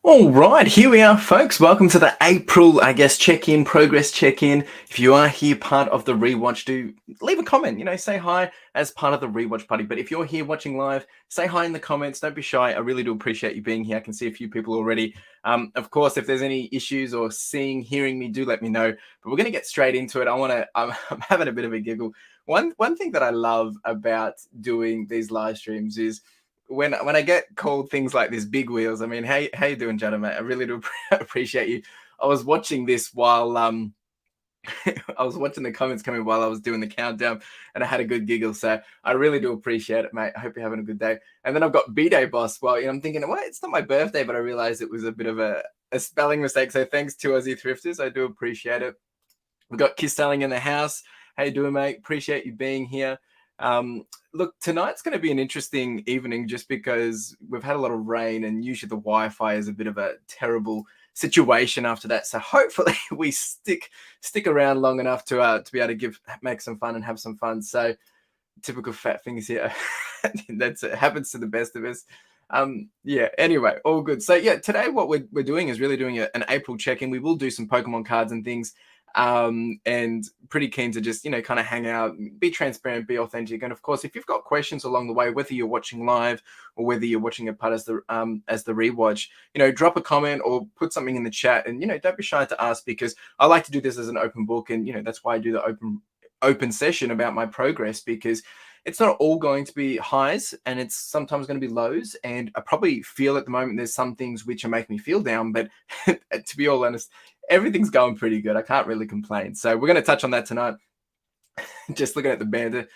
All right, here we are, folks. Welcome to the April, check-in, progress check-in. If you are here part of the rewatch, do leave a comment, say hi as part of the rewatch party. But if you're here watching live, say hi in the comments. Don't be shy. I really do appreciate you being here. I can see a few people already. Of course, if there's any issues or hearing me, do let me know. But we're going to get straight into it. I'm having a bit of a giggle. One thing that I love about doing these live streams is when I get called things like this, big wheels. I mean, hey, how you doing, gentlemen? I really do appreciate you. I was watching this while I was watching the comments coming while I was doing the countdown, and I had a good giggle. So I really do appreciate it, mate. I hope you're having a good day. And then I've got B-Day Boss. Well, I'm thinking, well, it's not my birthday, but I realized it was a bit of a spelling mistake. So thanks to Aussie Thrifters. I do appreciate it. We've got Kiss Selling in the house. How you doing, mate? Appreciate you being here. Look, tonight's going to be an interesting evening just because we've had a lot of rain and usually the Wi-Fi is a bit of a terrible situation after that. So hopefully we stick around long enough to be able to make some fun and have some fun. So typical fat fingers here. That's it. Happens to the best of us. Yeah, anyway, all good. So yeah, today what we're doing is really doing an April check-in. We will do some Pokemon cards and things, and pretty keen to just kind of hang out, be transparent, be authentic. And of course, if you've got questions along the way, whether you're watching live or whether you're watching a part as the rewatch, drop a comment or put something in the chat, and don't be shy to ask, because I like to do this as an open book, and that's why I do the open session about my progress, because it's not all going to be highs and it's sometimes going to be lows. And I probably feel at the moment there's some things which are making me feel down, but to be all honest, everything's going pretty good. I can't really complain. So we're going to touch on that tonight. Just looking at the band,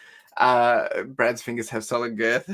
Brad's fingers have solid girth.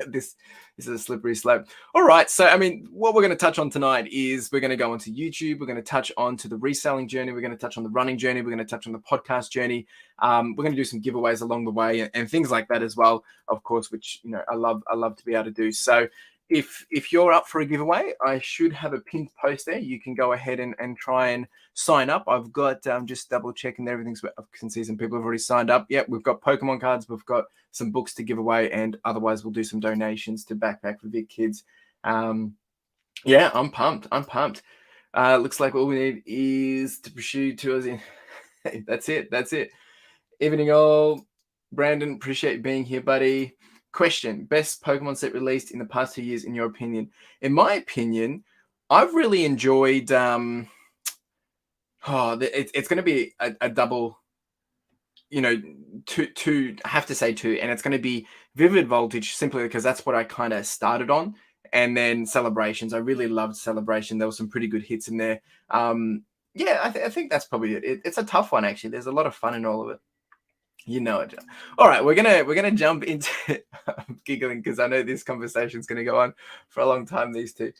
This is a slippery slope. All right. So, I mean, what we're going to touch on tonight is we're going to go onto YouTube. We're going to touch on to the reselling journey. We're going to touch on the running journey. We're going to touch on the podcast journey. We're going to do some giveaways along the way and things like that as well, of course, which, I love to be able to do. So if you're up for a giveaway, I should have a pinned post there. You can go ahead and try and sign up. I've got just double checking everything's. I can see some people have already signed up. Yep, we've got Pokemon cards. We've got some books to give away, and otherwise we'll do some donations to Backpack for Big Kids. Yeah, I'm pumped. Looks like all we need is to pursue tours in. That's it. Evening all. Brandon, appreciate being here, buddy. Question: best Pokemon set released in the past 2 years, in your opinion? In my opinion, I've really enjoyed. It's going to be a double. Two. I have to say two, and it's going to be Vivid Voltage, simply because that's what I kind of started on, and then Celebrations. I really loved Celebration. There were some pretty good hits in there. Yeah, I think that's probably it. It's a tough one, actually. There's a lot of fun in all of it. You know it. All right, we're gonna jump into. I'm giggling because I know this conversation is gonna go on for a long time. These two.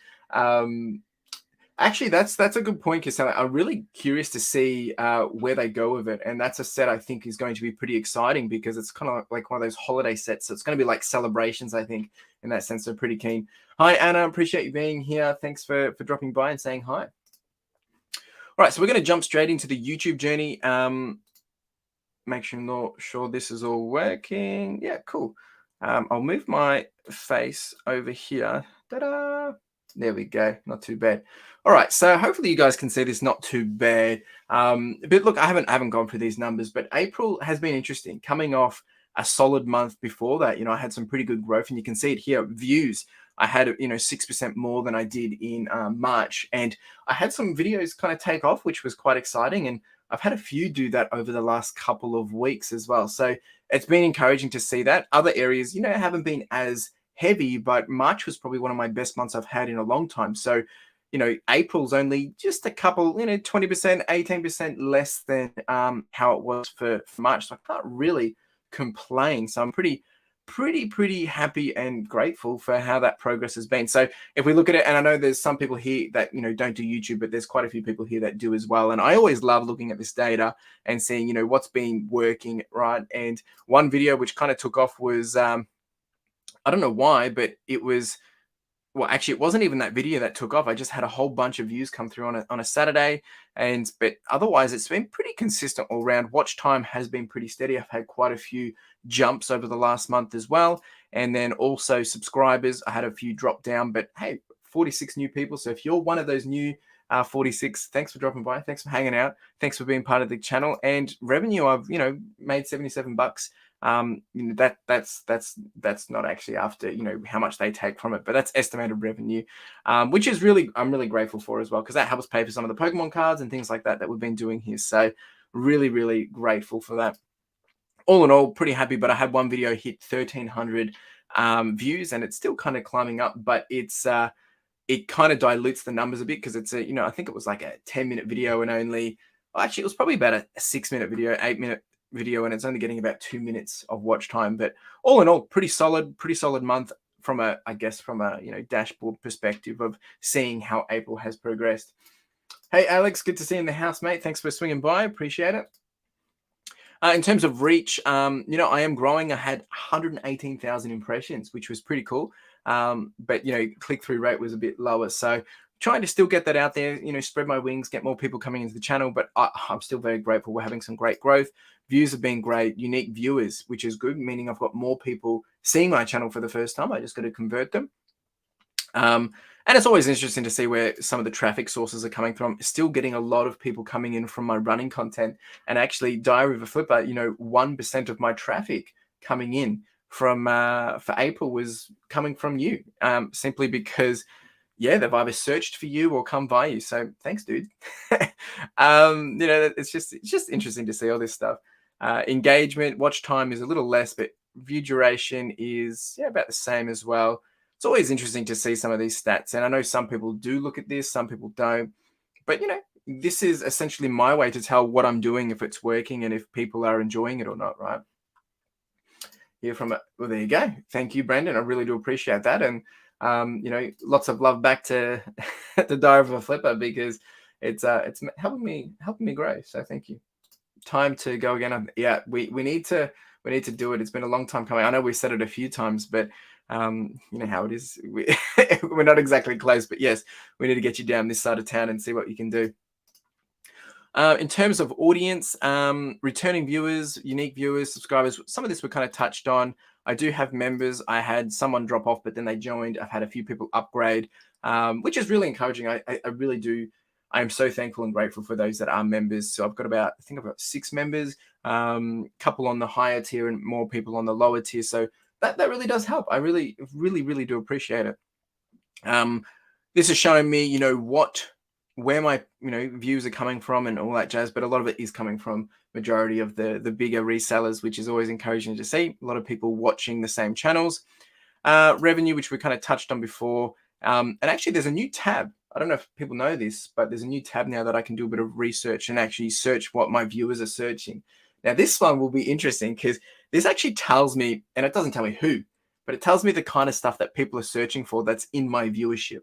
Actually, that's a good point, because I'm really curious to see where they go with it, and that's a set I think is going to be pretty exciting, because it's kind of like one of those holiday sets. So it's going to be like Celebrations, I think, in that sense. So pretty keen. Hi, Anna. Appreciate you being here. Thanks for dropping by and saying hi. All right, so we're going to jump straight into the YouTube journey. Make sure this is all working. Yeah, cool. I'll move my face over here. Ta-da! There we go. Not too bad. All right, so hopefully you guys can see this not too bad. But look, I haven't gone through these numbers, but April has been interesting. Coming off a solid month before that, I had some pretty good growth, and you can see it here. Views, I had 6% more than I did in March, and I had some videos kind of take off, which was quite exciting. And I've had a few do that over the last couple of weeks as well. So it's been encouraging to see that. Other areas, haven't been as heavy, but March was probably one of my best months I've had in a long time. So, April's only just a couple, 20%, 18% less than how it was for March. So I can't really complain. So I'm pretty happy and grateful for how that progress has been. So if we look at it, and I know there's some people here that don't do YouTube, but there's quite a few people here that do as well. And I always love looking at this data and seeing what's been working, right? And one video which kind of took off was I don't know why, but it was, well, actually, it wasn't even that video that took off. I just had a whole bunch of views come through on a Saturday, but otherwise it's been pretty consistent all around. Watch time has been pretty steady. I've had quite a few jumps over the last month as well, and then also subscribers. I had a few drop down, but hey, 46 new people. So if you're one of those new 46, thanks for dropping by. Thanks for hanging out. Thanks for being part of the channel. And revenue, I've made $77. That's not actually after how much they take from it, but that's estimated revenue, which is I'm really grateful for as well, because that helps pay for some of the Pokemon cards and things like that we've been doing here. So really grateful for that. All in all, pretty happy. But I had one video hit 1,300 views, and it's still kind of climbing up, but it kind of dilutes the numbers a bit, because it's I think it was like a 10-minute video, and actually it was probably about a 6-minute video, 8-minute video, and it's only getting about 2 minutes of watch time. But all in all, pretty solid month from a dashboard perspective of seeing how April has progressed. Hey Alex, good to see you in the house, mate. Thanks for swinging by, appreciate it. In terms of reach, I am growing. I had 118,000 impressions, which was pretty cool. But click-through rate was a bit lower, so trying to still get that out there, spread my wings, get more people coming into the channel. But I'm still very grateful. We're having some great growth. Views have been great. Unique viewers, which is good, meaning I've got more people seeing my channel for the first time. I just got to convert them. And it's always interesting to see where some of the traffic sources are coming from. Still getting a lot of people coming in from my running content. And actually, Diary of a Flipper, 1% of my traffic coming in from for April was coming from you, simply because they've either searched for you or come by you. So thanks, dude. It's just interesting to see all this stuff. Engagement, watch time is a little less, but view duration is about the same as well. It's always interesting to see some of these stats, and I know some people do look at this, some people don't. But this is essentially my way to tell what I'm doing, if it's working, and if people are enjoying it or not, right? Here from it. Well, there you go. Thank you, Brandon. I really do appreciate that. And lots of love back to the Diary of a Flipper, because it's helping me grow. So thank you. Time to go again. We need to do it. It's been a long time coming. I know we've said it a few times, but you know how it is. We're not exactly close, but yes, we need to get you down this side of town and see what you can do. In terms of audience, returning viewers, unique viewers, subscribers, some of this we kind of touched on. I do have members. I had someone drop off, but then they joined. I've had a few people upgrade, which is really encouraging. I really do. I am so thankful and grateful for those that are members. So I've got I think I've got 6 members, couple on the higher tier and more people on the lower tier. So that really does help. I really do appreciate it. This is showing me, where my views are coming from and all that jazz, but a lot of it is coming from majority of the bigger resellers, which is always encouraging to see. A lot of people watching the same channels. Revenue, which we kind of touched on before, and actually there's a new tab. I don't know if people know this, but there's a new tab now that I can do a bit of research and actually search what my viewers are searching. Now this one will be interesting, because this actually tells me, and it doesn't tell me who, but it tells me the kind of stuff that people are searching for that's in my viewership.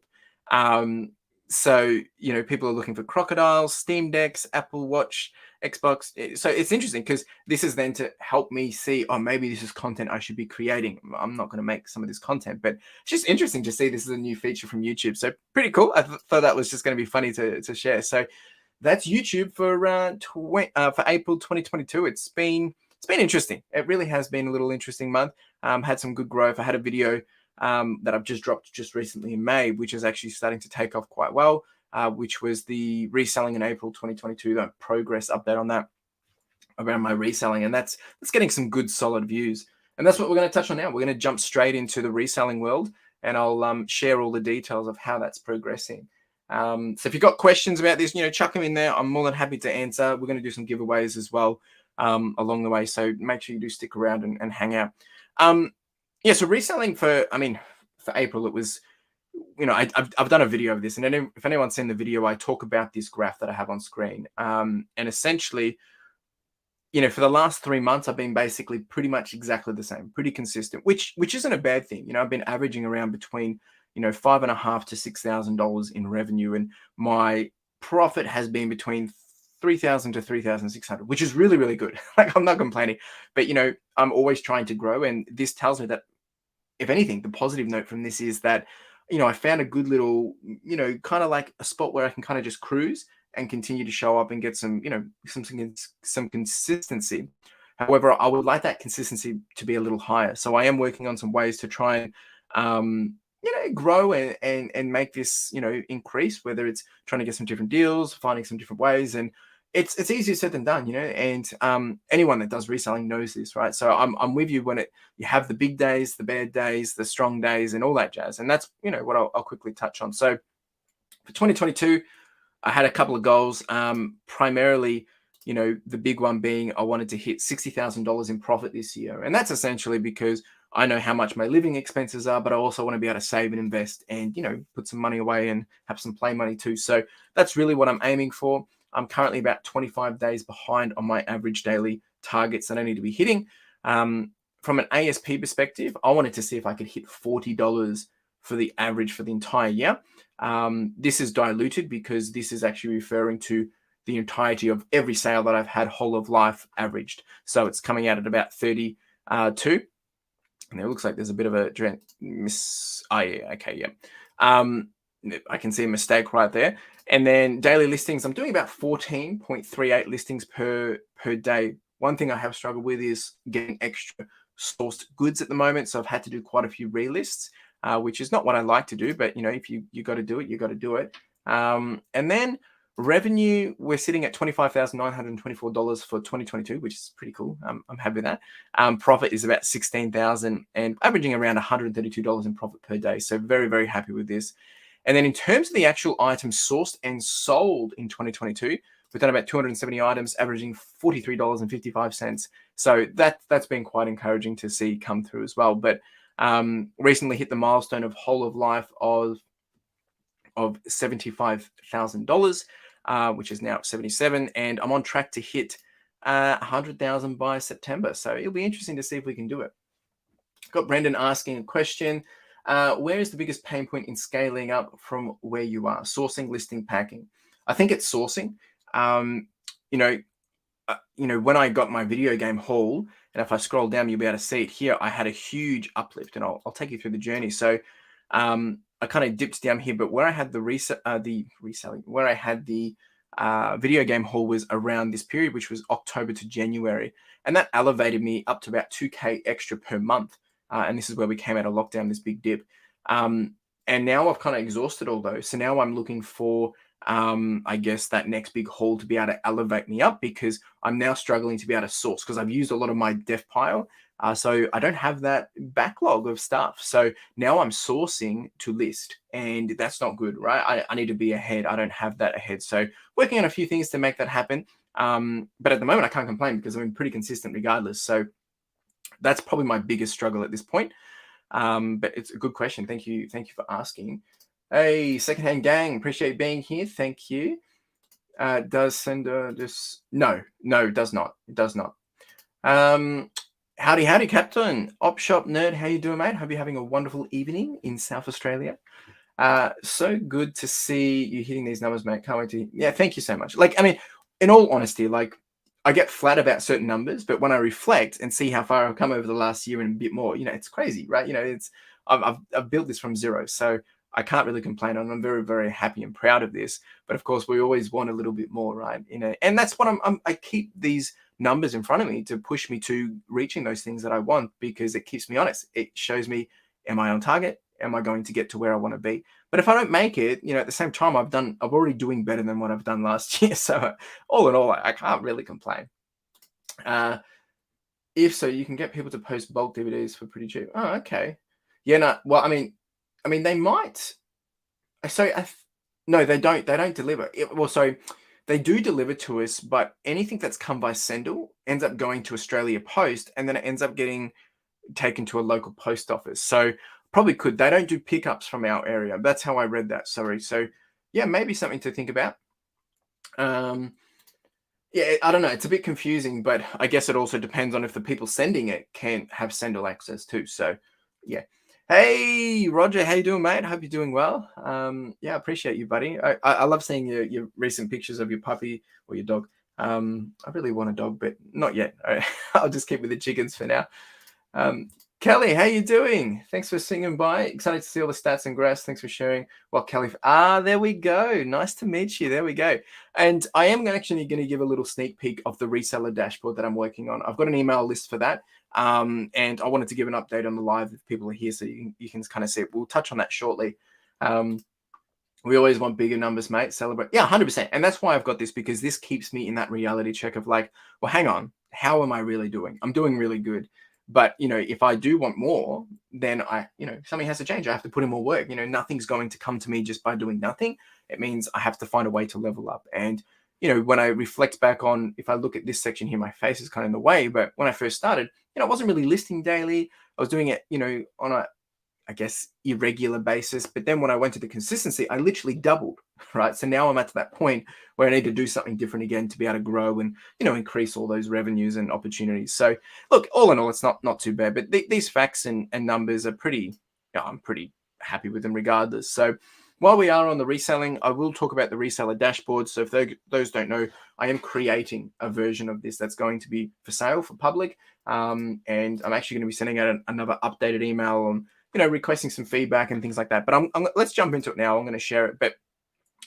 So, people are looking for crocodiles, Steam Decks, Apple Watch, Xbox. So it's interesting, because this is then to help me see, oh, maybe this is content I should be creating. I'm not going to make some of this content, but it's just interesting to see this is a new feature from YouTube. So pretty cool. I thought that was just going to be funny to share. So that's YouTube for April 2022. It's been interesting. It really has been a little interesting month. Had some good growth. I had a video that I've just dropped just recently in May, which is actually starting to take off quite well, which was the reselling in April 2022, the progress update on that around my reselling. And that's getting some good solid views. And that's what we're going to touch on now. We're going to jump straight into the reselling world, and I'll share all the details of how that's progressing. So if you've got questions about this, chuck them in there. I'm more than happy to answer. We're going to do some giveaways as well along the way. So make sure you do stick around and hang out. So reselling for April, it was, I've done a video of this, and if anyone's seen the video, I talk about this graph that I have on screen. And essentially, for the last 3 months, I've been basically pretty much exactly the same, pretty consistent, which isn't a bad thing. I've been averaging around between, $5,500 to $6,000 in revenue, and my profit has been between $3,000 to $3,600, which is really good. Like, I'm not complaining, but I'm always trying to grow, and this tells me that, if anything, the positive note from this is that I found a good little kind of like a spot where I can kind of just cruise and continue to show up and get some some consistency. However, I would like that consistency to be a little higher, so I am working on some ways to try and grow and make this, increase, whether it's trying to get some different deals, finding some different ways. And it's easier said than done, and anyone that does reselling knows this, right? So I'm with you when you have the big days, the bad days, the strong days, and all that jazz. And that's, what I'll quickly touch on. So for 2022, I had a couple of goals, primarily, the big one being I wanted to hit $60,000 in profit this year. And that's essentially because I know how much my living expenses are, but I also want to be able to save and invest and, put some money away and have some play money too. So that's really what I'm aiming for. I'm currently about 25 days behind on my average daily targets that I need to be hitting. From an ASP perspective, I wanted to see if I could hit $40 for the average for the entire year. This is diluted because this is actually referring to the entirety of every sale that I've had whole of life averaged. So it's coming out at about 32. And it looks like there's a bit of a miss. Oh, yeah. Okay. Yeah. I can see a mistake right there. And then daily listings, I'm doing about 14.38 listings per day. One thing I have struggled with is getting extra sourced goods at the moment. So I've had to do quite a few relists, which is not what I like to do, but if you got to do it, you got to do it. And then revenue, we're sitting at $25,924 for 2022, which is pretty cool. I'm happy with that. Profit is about $16,000 and averaging around $132 in profit per day. So very, very happy with this. And then in terms of the actual items sourced and sold in 2022, we've done about 270 items, averaging $43.55. So that's been quite encouraging to see come through as well. But recently hit the milestone of whole of life of $75,000, which is now at 77, and I'm on track to hit 100,000 by September. So it'll be interesting to see if we can do it. Got Brendan asking a question. Where is the biggest pain point in scaling up from where you are? Sourcing, listing, packing. I think it's sourcing. When I got my video game haul, and if I scroll down, you'll be able to see it here. I had a huge uplift, and I'll take you through the journey. So I kind of dipped down here, but where I had the reselling, where I had the video game haul was around this period, which was October to January, and that elevated me up to about 2K extra per month. And this is where we came out of lockdown, this big dip. And now I've kind of exhausted all those. So now I'm looking for, I guess, that next big haul to be able to elevate me up, because I'm now struggling to be able to source because I've used a lot of my dev pile. So I don't have that backlog of stuff. So now I'm sourcing to list, and that's not good, right? I need to be ahead. I don't have that ahead. So working on a few things to make that happen. But at the moment I can't complain because I'm pretty consistent regardless. So that's probably my biggest struggle at this point. But it's a good question. Thank you for asking. Hey, Secondhand Gang, appreciate being here. Thank you. Does Sender just... No, it does not. It does not. Howdy, Captain. Op Shop Nerd, how you doing, mate? Hope you're having a wonderful evening in South Australia. So good to see you hitting these numbers, mate. Can't wait to... Yeah, thank you so much. In all honesty, I get flat about certain numbers, but when I reflect and see how far I've come over the last year and a bit more, it's crazy, right? I've built this from zero, so I can't really complain, and I'm very, very happy and proud of this. But of course, we always want a little bit more, right? And that's what I keep these numbers in front of me to push me to reaching those things that I want, because it keeps me honest. It shows me, am I on target? Am I going to get to where I want to be? But if I don't make it, at the same time, I'm already doing better than what I've done last year. So all in all, I can't really complain. If so, you can get people to post bulk DVDs for pretty cheap. Oh, okay. Yeah, no. Well, I mean, they might. So no, they don't. They don't deliver. So they do deliver to us, but anything that's come by Sendle ends up going to Australia Post, and then it ends up getting taken to a local post office. So probably could. They don't do pickups from our area. That's how I read that. Sorry. So yeah, maybe something to think about. Yeah, I don't know. It's a bit confusing, but I guess it also depends on if the people sending it can have Sendle access too. So yeah. Hey, Roger, how you doing, mate? Hope you're doing well. Yeah, I appreciate you, buddy. I love seeing your recent pictures of your puppy or your dog. I really want a dog, but not yet. I'll just keep with the chickens for now. Kelly, how you doing? Thanks for singing by. Excited to see all the stats and graphs. Thanks for sharing. Well, Kelly, there we go. Nice to meet you. There we go. And I am actually going to give a little sneak peek of the Reseller Dashboard that I'm working on. I've got an email list for that. And I wanted to give an update on the live if people are here, so you can kind of see it. We'll touch on that shortly. We always want bigger numbers, mate. Celebrate. Yeah, 100%. And that's why I've got this, because this keeps me in that reality check of like, well, hang on, how am I really doing? I'm doing really good. But, if I do want more, then something has to change. I have to put in more work. Nothing's going to come to me just by doing nothing. It means I have to find a way to level up. And, when I reflect back on, if I look at this section here, my face is kind of in the way. But when I first started, I wasn't really listing daily. I was doing it, on a, I guess, irregular basis. But then when I went to the consistency, I literally doubled, right? So now I'm at that point where I need to do something different again to be able to grow and, increase all those revenues and opportunities. So look, all in all, it's not too bad, but these facts and numbers are pretty, I'm pretty happy with them regardless. So while we are on the reselling, I will talk about the reseller dashboard. So if those don't know, I am creating a version of this that's going to be for sale for public. And I'm actually going to be sending out another updated email on, requesting some feedback and things like that. But let's jump into it now. I'm going to share it. But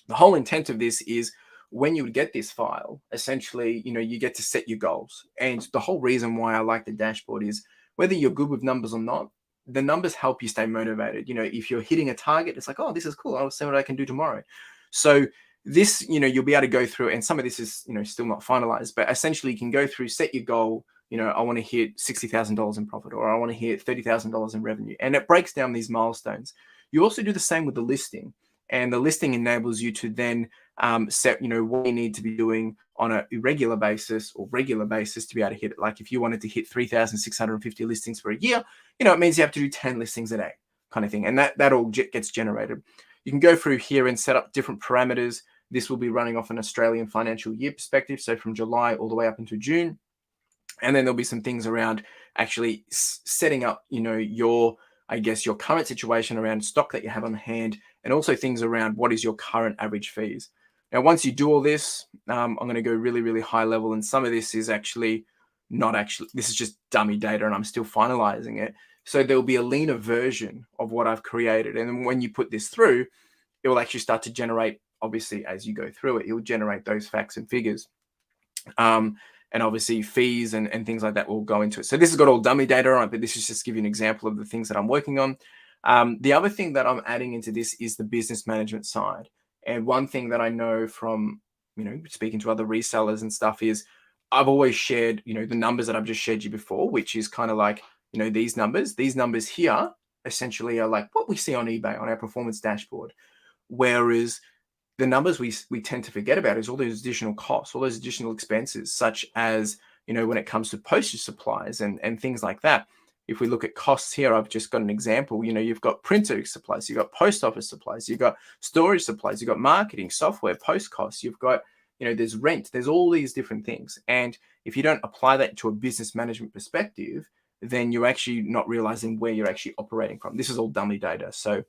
the whole intent of this is when you would get this file, essentially, you get to set your goals. And the whole reason why I like the dashboard is whether you're good with numbers or not, the numbers help you stay motivated. If you're hitting a target, it's like, oh, this is cool. I'll see what I can do tomorrow. So this, you'll be able to go through, and some of this is, still not finalized, but essentially you can go through, set your goal. I want to hit $60,000 in profit, or I want to hit $30,000 in revenue. And it breaks down these milestones. You also do the same with the listing, and the listing enables you to then set, what you need to be doing on a irregular basis or regular basis to be able to hit it. Like if you wanted to hit 3,650 listings for a year, it means you have to do 10 listings a day kind of thing. And that all gets generated. You can go through here and set up different parameters. This will be running off an Australian financial year perspective. So from July all the way up into June. And then there'll be some things around actually setting up, your current situation around stock that you have on hand, and also things around what is your current average fees. Now, once you do all this, I'm going to go really, really high level. And some of this is actually this is just dummy data and I'm still finalizing it. So there'll be a leaner version of what I've created. And then when you put this through, it will actually start to generate, obviously, as you go through it, it will generate those facts and figures. And obviously fees and things like that will go into it. So this has got all dummy data on it, but this is just to give you an example of the things that I'm working on. The other thing that I'm adding into this is the business management side. And one thing that I know from, speaking to other resellers and stuff is I've always shared, the numbers that I've just shared you before, which is kind of like, these numbers here essentially are like what we see on eBay on our performance dashboard. Whereas the numbers we tend to forget about is all those additional costs, all those additional expenses, such as, when it comes to postage supplies and things like that. If we look at costs here, I've just got an example. You've got printer supplies, you've got post office supplies, you've got storage supplies, you've got marketing, software, post costs, you've got, there's rent, there's all these different things. And if you don't apply that to a business management perspective, then you're actually not realizing where you're actually operating from. This is all dummy data. So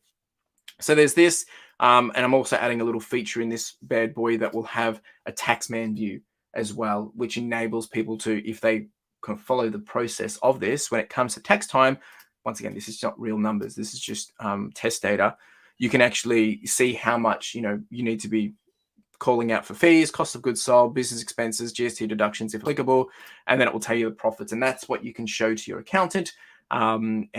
there's this, and I'm also adding a little feature in this bad boy that will have a taxman view as well, which enables people to, if they can follow the process of this, when it comes to tax time, once again, this is not real numbers, this is just test data, you can actually see how much, you need to be calling out for fees, cost of goods sold, business expenses, GST deductions if applicable, and then it will tell you the profits. And that's what you can show to your accountant, and,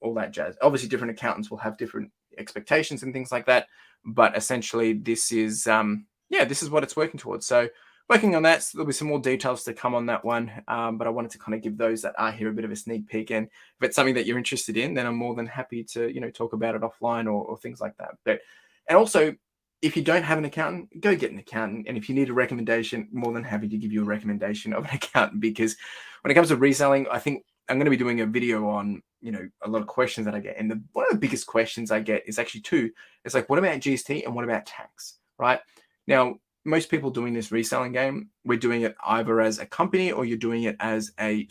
all that jazz. Obviously, different accountants will have different expectations and things like that, but essentially this is this is what it's working towards. So working on that, so there'll be some more details to come on that one, but I wanted to kind of give those that are here a bit of a sneak peek. And if it's something that you're interested in, then I'm more than happy to talk about it offline or things like that. And also, if you don't have an accountant, go get an accountant. And if you need a recommendation, more than happy to give you a recommendation of an accountant, because when it comes to reselling, I think I'm going to be doing a video on, a lot of questions that I get. And one of the biggest questions I get is actually two. It's like, what about GST and what about tax, right? Now, most people doing this reselling game, we're doing it either as a company or you're doing it as a,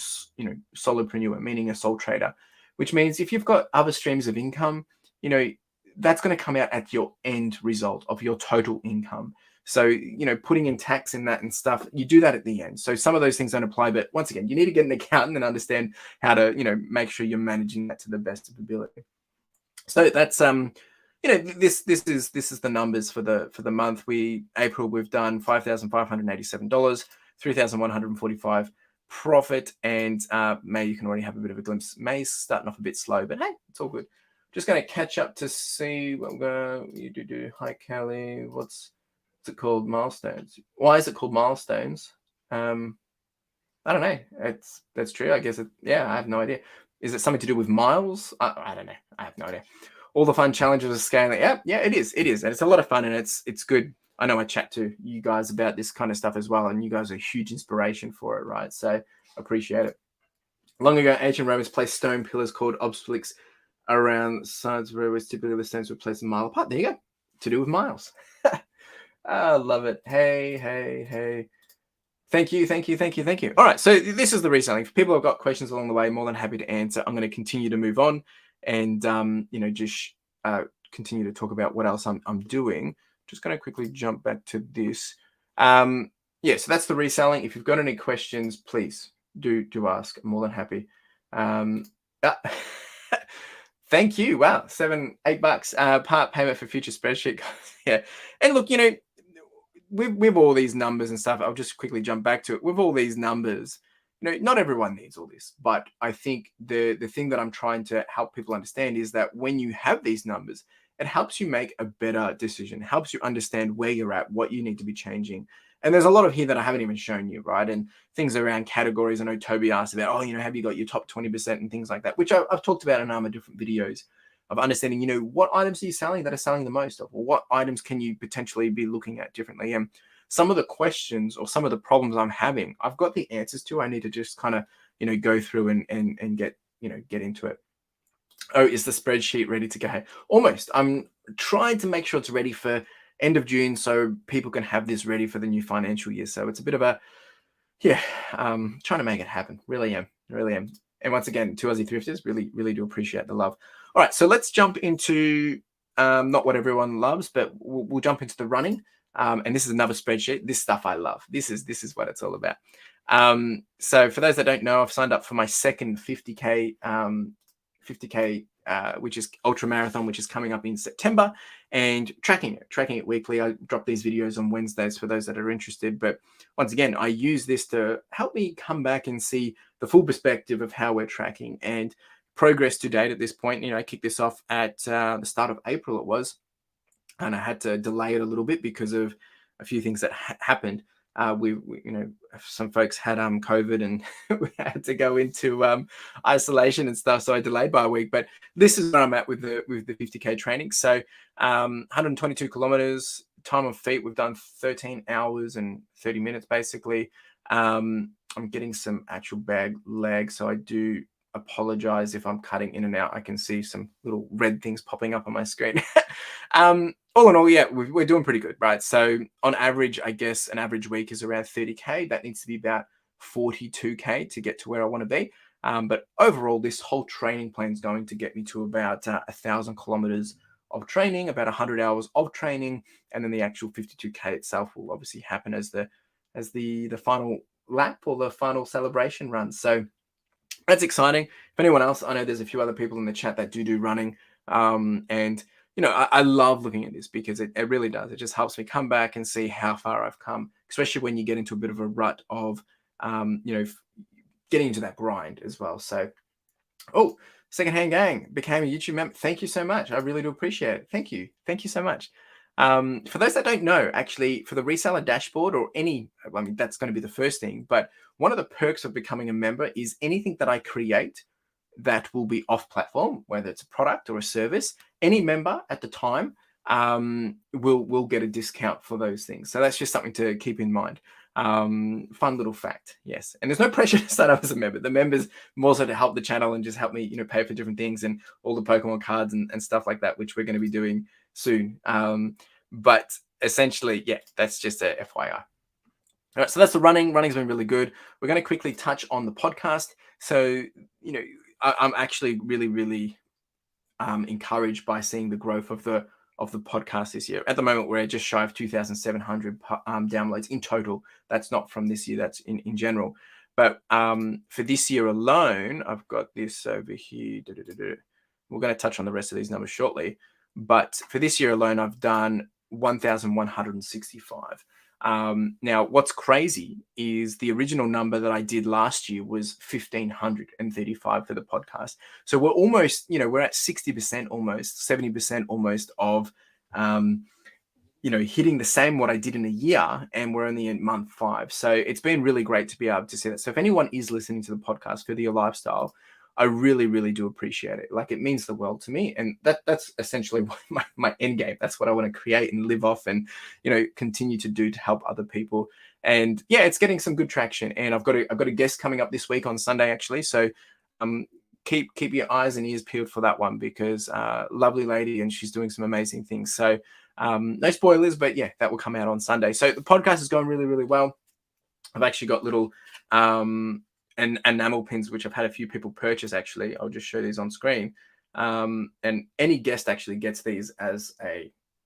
solopreneur, meaning a sole trader, which means if you've got other streams of income, that's going to come out at your end result of your total income. So, putting in tax in that and stuff, you do that at the end. So some of those things don't apply. But once again, you need to get an accountant and understand how to, make sure you're managing that to the best of ability. So that's, this is the numbers for the month. April, we've done $5,587, 3,145 profit, and May, you can already have a bit of a glimpse. May's starting off a bit slow, but hey, it's all good. Just going to catch up to see what I'm going to do. Hi, Kelly. What's it called? Milestones. Why is it called milestones? I don't know. That's true. I guess yeah, I have no idea. Is it something to do with miles? I don't know. I have no idea. All the fun challenges of scaling. Yeah, it is. It is. And it's a lot of fun, and it's good. I know I chat to you guys about this kind of stuff as well, and you guys are a huge inspiration for it, right? So appreciate it. Long ago, ancient Romans placed stone pillars called obelisk around sides where typically the stones were placed a mile apart. There you go. To do with miles. I love it. Hey. Thank you. All right, so this is the reselling. If people have got questions along the way, more than happy to answer. I'm going to continue to move on and, just continue to talk about what else I'm doing. Just going to quickly jump back to this. So that's the reselling. If you've got any questions, please do ask. I'm more than happy. Thank you. Wow, $8 part payment for future spreadsheet. Yeah, and look, with all these numbers and stuff, I'll just quickly jump back to it. With all these numbers, not everyone needs all this, but I think the thing that I'm trying to help people understand is that when you have these numbers, it helps you make a better decision, helps you understand where you're at, what you need to be changing. And there's a lot of here that I haven't even shown you, right? And things around categories. I know Toby asked about, have you got your top 20% and things like that, which I've talked about in different videos of understanding, what items are you selling that are selling the most of, or what items can you potentially be looking at differently? And some of the questions or some of the problems I'm having, I've got the answers to. I need to just kind of, go through and get into it. Oh, is the spreadsheet ready to go? Almost. I'm trying to make sure it's ready for end of June so people can have this ready for the new financial year. So it's a bit of a, trying to make it happen. Really am. And once again, to Aussie Thrifters, really do appreciate the love. All right, so let's jump into not what everyone loves, but we'll jump into the running. And this is another spreadsheet. This stuff I love. This is what it's all about. So for those that don't know, I've signed up for my second 50K, which is ultra marathon, which is coming up in September, and tracking it weekly. I drop these videos on Wednesdays for those that are interested. But once again, I use this to help me come back and see the full perspective of how we're tracking and progress to date at this point. I kicked this off at the start of April, it was, and I had to delay it a little bit because of a few things that happened. We some folks had COVID and we had to go into isolation and stuff, so I delayed by a week. But this is where I'm at with the 50K training. So 122 kilometers, time on feet, we've done 13 hours and 30 minutes basically. I'm getting some actual bag lag, so I do apologize if I'm cutting in and out. I can see some little red things popping up on my screen. All in all, yeah, we're doing pretty good, right? So on average, I guess an average week is around 30K. That needs to be about 42K to get to where I want to be. But overall, this whole training plan is going to get me to about 1,000 kilometers of training, about 100 hours of training, and then the actual 52K itself will obviously happen as the final lap or the final celebration run. So that's exciting. If anyone else, I know there's a few other people in the chat that do running, and I love looking at this because it really does. It just helps me come back and see how far I've come, especially when you get into a bit of a rut of, getting into that grind as well. So, Secondhand Gang became a YouTube member. Thank you so much. I really do appreciate it. Thank you so much. For those that don't know, actually, for the Reseller Dashboard or that's going to be the first thing. But one of the perks of becoming a member is anything that I create that will be off platform, whether it's a product or a service, any member at the time will get a discount for those things. So that's just something to keep in mind. Fun little fact. Yes. And there's no pressure to start up as a member. The members more so to help the channel and just help me, pay for different things and all the Pokemon cards and stuff like that, which we're going to be doing soon. But essentially, yeah, that's just a FYI. All right, so that's the running. Running's been really good. We're going to quickly touch on the podcast. So, I'm actually really encouraged by seeing the growth of the podcast this year. At the moment, we're just shy of 2,700 downloads in total. That's not from this year, that's in general. But for this year alone, I've got this over here. We're going to touch on the rest of these numbers shortly. But for this year alone, I've done 1,165. Now, what's crazy is the original number that I did last year was 1,535 for the podcast. So we're almost, we're at 60% almost, 70% almost of, hitting the same what I did in a year, and we're only in month 5. So it's been really great to be able to see that. So if anyone is listening to the podcast for your lifestyle, I really, really do appreciate it. Like, it means the world to me. And that's essentially my end game. That's what I want to create and live off and, continue to do to help other people. And yeah, it's getting some good traction. And I've got a guest coming up this week on Sunday, actually. So keep your eyes and ears peeled for that one, because lovely lady, and she's doing some amazing things. So no spoilers, but yeah, that will come out on Sunday. So the podcast is going really, really well. I've actually got little and enamel pins, which I've had a few people purchase. Actually, I'll just show these on screen. And any guest actually gets these as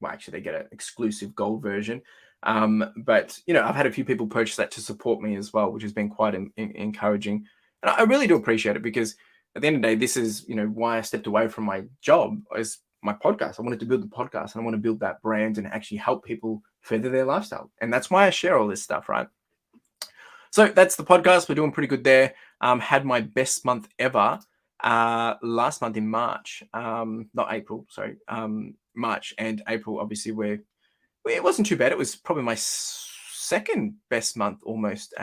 actually they get an exclusive gold version. But I've had a few people purchase that to support me as well, which has been quite encouraging. And I really do appreciate it, because at the end of the day, this is, why I stepped away from my job, is my podcast. I wanted to build the podcast, and I want to build that brand and actually help people further their lifestyle. And that's why I share all this stuff, right? So that's the podcast. We're doing pretty good there. Had my best month ever last month in March, not April, sorry, March and April. Obviously, it wasn't too bad. It was probably my second best month almost.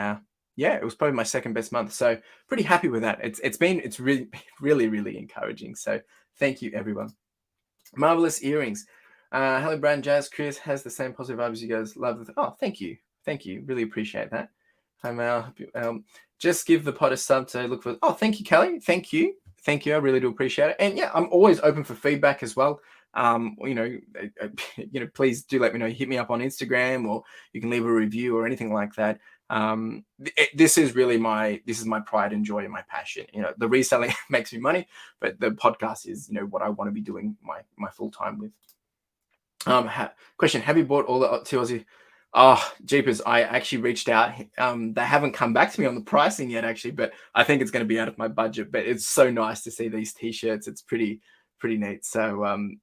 It was probably my second best month. So pretty happy with that. It's really, really, really encouraging. So thank you, everyone. Marvelous earrings. Hello, Brand Jazz. Chris has the same positive vibes you guys love. Thank you. Thank you. Really appreciate that. Hi, Mal. Just give the pod a sub to look for. Thank you, Kelly. Thank you. I really do appreciate it. And yeah, I'm always open for feedback as well. Please do let me know. Hit me up on Instagram, or you can leave a review or anything like that. This is my pride and joy and my passion. The reselling makes me money, but the podcast is, what I want to be doing my full time with. Question: have you bought all the two Aussie? Jeepers, I actually reached out. They haven't come back to me on the pricing yet, actually, but I think it's going to be out of my budget. But it's so nice to see these t-shirts. It's pretty neat. So I'm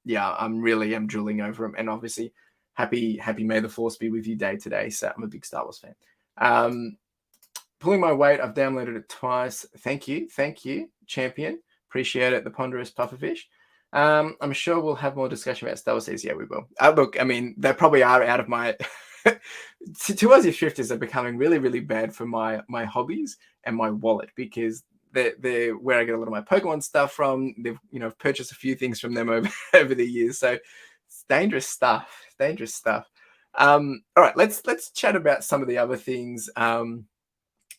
drooling over them, and obviously happy may the force be with you day today. So I'm a big Star Wars fan. Pulling my weight, I've downloaded it twice. Thank you, champion. Appreciate it. The ponderous pufferfish. I'm sure we'll have more discussion about Star Wars. Yeah, we will. Look, I mean, they probably are out of my. Two Aussie thrifters are becoming really, really bad for my hobbies and my wallet, because they're where I get a lot of my Pokemon stuff from. They've purchased a few things from them over the years. So it's dangerous stuff. All right, let's chat about some of the other things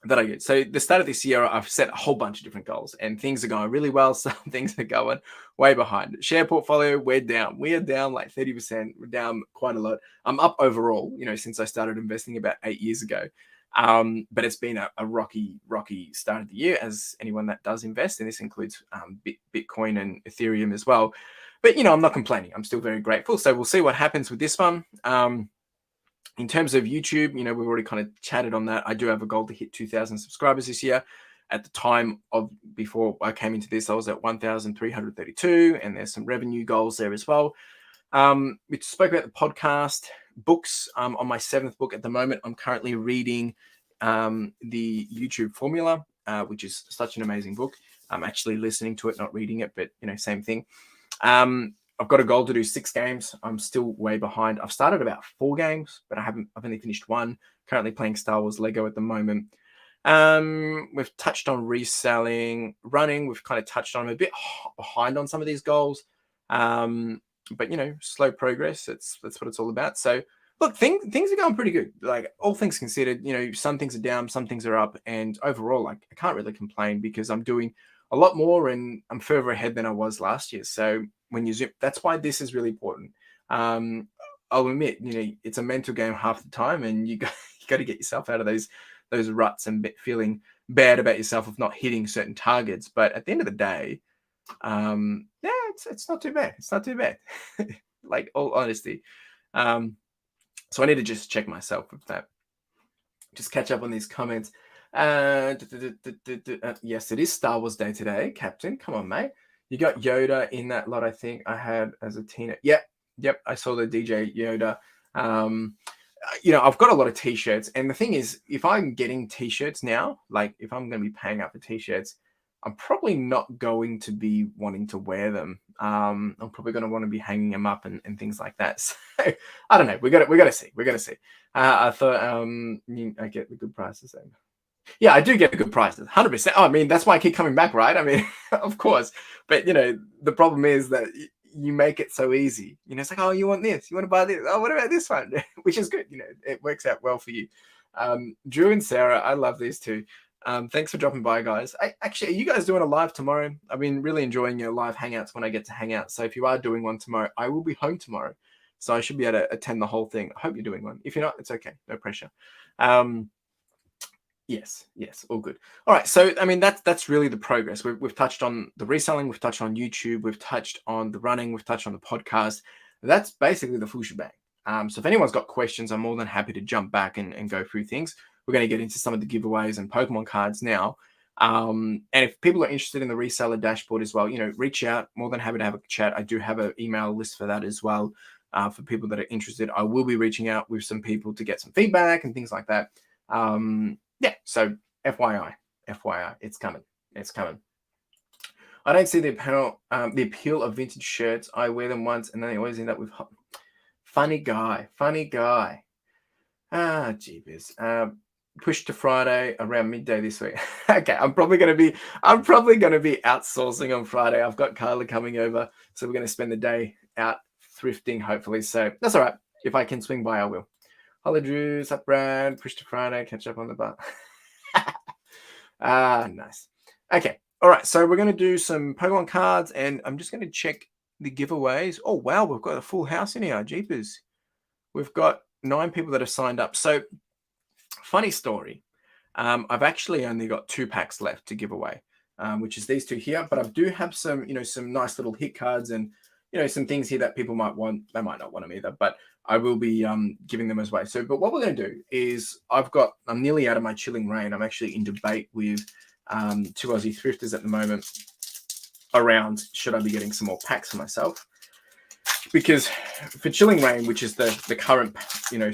that I get. So the start of this year, I've set a whole bunch of different goals, and things are going really well. Some things are going way behind. Share portfolio, we're down. We are down like 30%. We're down quite a lot. I'm up overall, since I started investing about 8 years ago. But it's been a rocky start of the year, as anyone that does invest, and this includes Bitcoin and Ethereum as well. But, I'm not complaining. I'm still very grateful. So we'll see what happens with this one. In terms of YouTube, we've already kind of chatted on that. I do have a goal to hit 2,000 subscribers this year. At the time before I came into this, I was at 1,332, and there's some revenue goals there as well. We spoke about the podcast, books. On my 7th book at the moment, I'm currently reading the YouTube Formula, which is such an amazing book. I'm actually listening to it, not reading it, but same thing. I've got a goal to do 6 games. I'm still way behind. I've started about 4 games, but I've only finished 1. Currently playing Star Wars Lego at the moment. We've touched on reselling, running. We've kind of touched on. I'm a bit behind on some of these goals. But slow progress. That's what it's all about. So look, things are going pretty good. Like, all things considered, some things are down, some things are up, and overall, like, I can't really complain, because I'm doing a lot more and I'm further ahead than I was last year. So when you zoom, that's why this is really important. I'll admit, it's a mental game half the time, and you got to get yourself out of those ruts and feeling bad about yourself of not hitting certain targets. But at the end of the day, it's not too bad. It's not too bad. Like, all honesty. So I need to just check myself with that. Just catch up on these comments. Yes, it is Star Wars Day today, Captain. Come on, mate. You got Yoda in that lot, I think I had as a teenager. Yep. I saw the DJ Yoda. I've got a lot of t-shirts, and the thing is, if I'm getting t-shirts now, like if I'm going to be paying up for t-shirts, I'm probably not going to be wanting to wear them. I'm probably going to want to be hanging them up and things like that. So I don't know. We got to see. We got to see. I thought I get the good prices then. Yeah, I do get the good prices, 100%. Oh, I mean, that's why I keep coming back, right? I mean, of course. But the problem is that you make it so easy. It's like, oh, you want this? You want to buy this? Oh, what about this one? Which is good. It works out well for you. Drew and Sarah, I love these two. Thanks for dropping by, guys. Actually, are you guys doing a live tomorrow? I've been really enjoying your live hangouts when I get to hang out. So if you are doing one tomorrow, I will be home tomorrow. So I should be able to attend the whole thing. I hope you're doing one. If you're not, it's okay. No pressure. Yes, all good. All right, so I mean that's really the progress. We've touched on the reselling, we've touched on YouTube, we've touched on the running, we've touched on the podcast. That's basically the full shebang. So if anyone's got questions, I'm more than happy to jump back and go through things. We're going to get into some of the giveaways and Pokemon cards now. And if people are interested in the Reseller Dashboard as well, reach out. More than happy to have a chat. I do have an email list for that as well. For people that are interested, I will be reaching out with some people to get some feedback and things like that. Yeah, so FYI, it's coming. I don't see the appeal of vintage shirts. I wear them once and then they always end up with funny guy. Jeepers. Push to Friday around midday this week. Okay, I'm probably gonna be outsourcing on Friday. I've got Carla coming over, so we're gonna spend the day out thrifting, hopefully. So that's all right. If I can swing by, I will. Hello, Drew. Sup, Brad? Push to Friday. Catch up on the bar. Nice. Okay. All right. So we're going to do some Pokemon cards, and I'm just going to check the giveaways. Oh, wow. We've got a full house in here. Jeepers. We've got 9 people that have signed up. So funny story. I've actually only got 2 packs left to give away, which is these 2 here. But I do have some, some nice little hit cards and, some things here that people might want. They might not want them either, but I will be giving them as well. So, but what we're going to do is I'm nearly out of my chilling rain. I'm actually in debate with 2 Aussie thrifters at the moment around should I be getting some more packs for myself. Because for chilling rain, which is the current,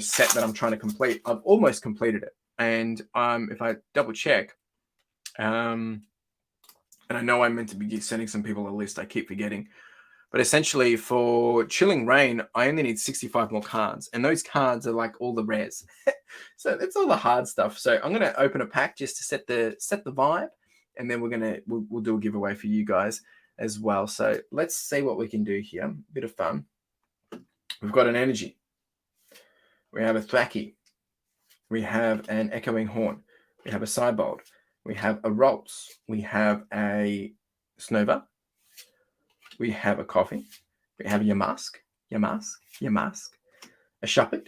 set that I'm trying to complete, I've almost completed it. And if I double check, and I know I'm meant to be sending some people a list, I keep forgetting. But essentially for Chilling Rain, I only need 65 more cards. And those cards are like all the rares. So it's all the hard stuff. So I'm going to open a pack just to set the vibe. And then we'll do a giveaway for you guys as well. So let's see what we can do here. Bit of fun. We've got an Energy. We have a Thwacky. We have an Echoing Horn. We have a Cybold. We have a Roltz. We have a Snova. We have a Coffee. We have a Yamask, a Shuppet.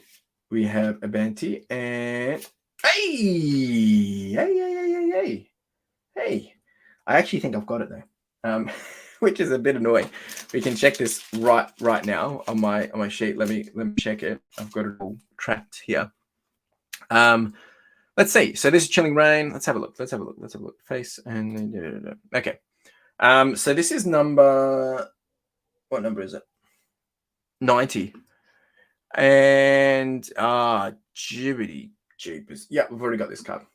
We have a Banty, and hey! I actually think I've got it though, which is a bit annoying. We can check this right now on my sheet. Let me check it. I've got it all tracked here. Let's see. So this is Chilling Rain. Let's have a look. Face and okay. So this is what number is it? 90. And jibbity jeepers. Yeah, we've already got this card,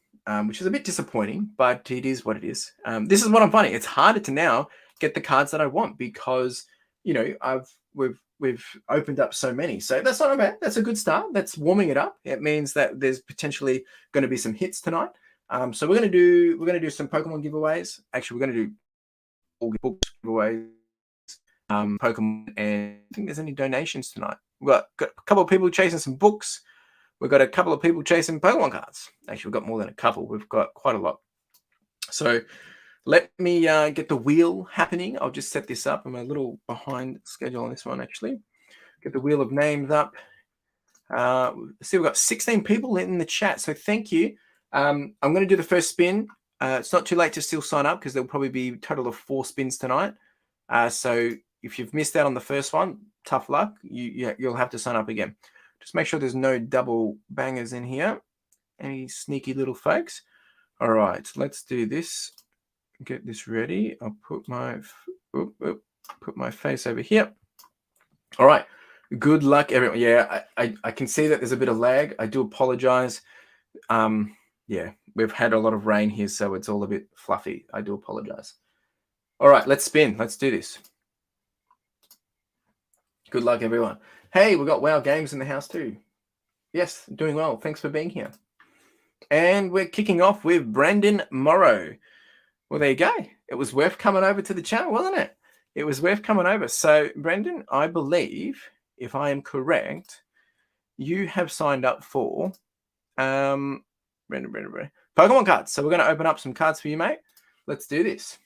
which is a bit disappointing, but it is what it is. This is what I'm finding. It's harder to now get the cards that I want because we've opened up so many. So that's not bad. That's a good start. That's warming it up. It means that there's potentially going to be some hits tonight. So we're gonna do some Pokemon giveaways. Actually, we're gonna do all books giveaways, Pokemon, and I think there's any donations tonight. We've got a couple of people chasing some books. We've got a couple of people chasing Pokemon cards. Actually, we've got more than a couple. We've got quite a lot. So let me get the wheel happening. I'll just set this up. I'm a little behind schedule on this one, actually. Get the wheel of names up. See, we've got 16 people in the chat. So thank you. I'm going to do the first spin. It's not too late to still sign up because there'll probably be a total of 4 spins tonight. So if you've missed out on the first one, tough luck. You'll have to sign up again. Just make sure there's no double bangers in here. Any sneaky little folks. All right, let's do this. Get this ready. I'll put my face over here. All right. Good luck, everyone. Yeah, I can see that there's a bit of lag. I do apologize. Yeah, we've had a lot of rain here, so it's all a bit fluffy. I do apologize. All right, let's spin. Let's do this. Good luck, everyone. Hey, we've got Wow Games in the house too. Yes, doing well. Thanks for being here. And we're kicking off with Brandon Morrow. Well, there you go. It was worth coming over to the channel, wasn't it? It was worth coming over. So, Brandon, I believe, if I am correct, you have signed up for Brandon, Pokemon cards. So we're going to open up some cards for you, mate. Let's do this.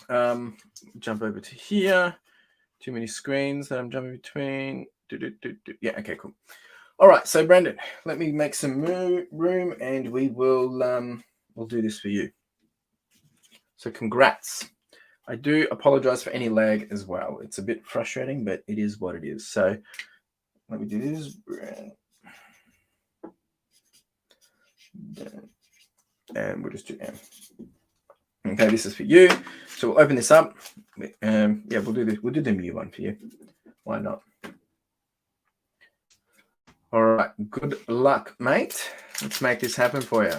Jump over to here. Too many screens that I'm jumping between. Yeah, okay, cool. All right, so Brandon, let me make some room, and we will we'll do this for you. So congrats. I do apologize for any lag as well. It's a bit frustrating, but it is what it is. So let me do this. And we'll just do M. Okay, this is for you. So we'll open this up. Yeah, we'll do this. We'll do the Mew one for you. Why not? All right. Good luck, mate. Let's make this happen for you.